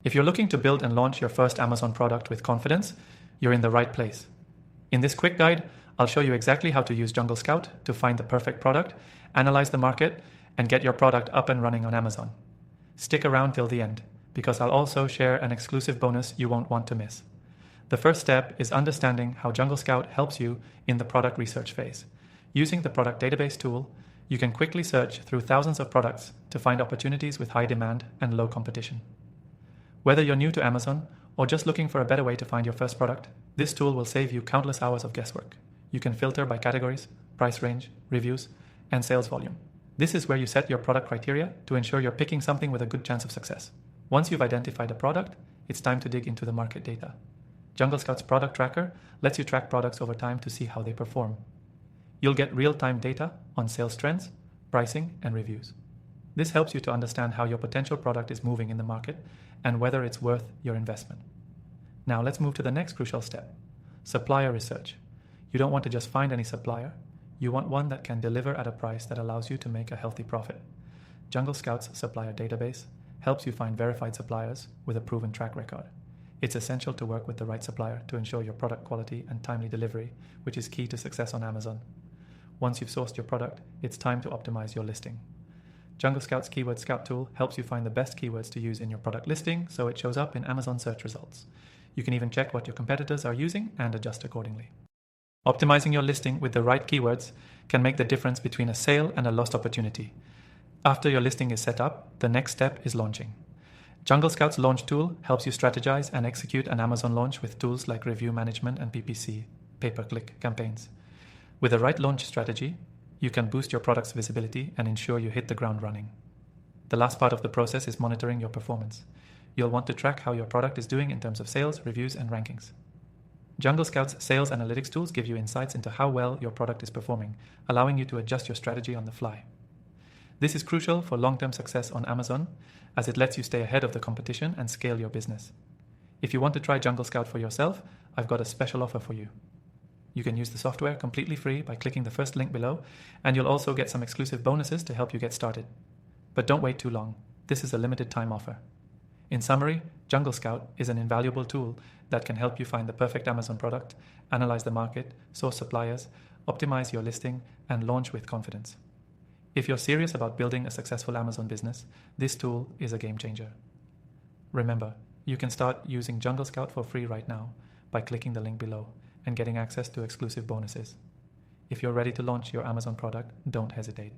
If you're looking to build and launch your first Amazon product with confidence, you're in the right place. In this quick guide, I'll show you exactly how to use JungleScout to find the perfect product, analyze the market, and get your product up and running on Amazon. Stick around till the end, because I'll also share an exclusive bonus you won't want to miss. The first step is understanding how JungleScout helps you in the product research phase. Using the product database tool, you can quickly search through thousands of products to find opportunities with high demand and low competition. Whether you're new to Amazon or just looking for a better way to find your first product, this tool will save you countless hours of guesswork. You can filter by categories, price range, reviews, and sales volume. This is where you set your product criteria to ensure you're picking something with a good chance of success. Once you've identified a product, it's time to dig into the market data. JungleScout's product tracker lets you track products over time to see how they perform. You'll get real-time data on sales trends, pricing, and reviews. This helps you to understand how your potential product is moving in the market and whether it's worth your investment. Now let's move to the next crucial step, supplier research. You don't want to just find any supplier. You want one that can deliver at a price that allows you to make a healthy profit. JungleScout's supplier database helps you find verified suppliers with a proven track record. It's essential to work with the right supplier to ensure your product quality and timely delivery, which is key to success on Amazon. Once you've sourced your product, it's time to optimize your listing. JungleScout's Keyword Scout tool helps you find the best keywords to use in your product listing so it shows up in Amazon search results. You can even check what your competitors are using and adjust accordingly. Optimizing your listing with the right keywords can make the difference between a sale and a lost opportunity. After your listing is set up, the next step is launching. JungleScout's launch tool helps you strategize and execute an Amazon launch with tools like review management and PPC, pay-per-click campaigns. With the right launch strategy, you can boost your product's visibility and ensure you hit the ground running. The last part of the process is monitoring your performance. You'll want to track how your product is doing in terms of sales, reviews, and rankings. JungleScout's sales analytics tools give you insights into how well your product is performing, allowing you to adjust your strategy on the fly. This is crucial for long-term success on Amazon, as it lets you stay ahead of the competition and scale your business. If you want to try JungleScout for yourself, I've got a special offer for you. You can use the software completely free by clicking the first link below, and you'll also get some exclusive bonuses to help you get started. But don't wait too long. This is a limited time offer. In summary, JungleScout is an invaluable tool that can help you find the perfect Amazon product, analyze the market, source suppliers, optimize your listing, and launch with confidence. If you're serious about building a successful Amazon business, this tool is a game changer. Remember, you can start using JungleScout for free right now by clicking the link below and getting access to exclusive bonuses. If you're ready to launch your Amazon product, don't hesitate.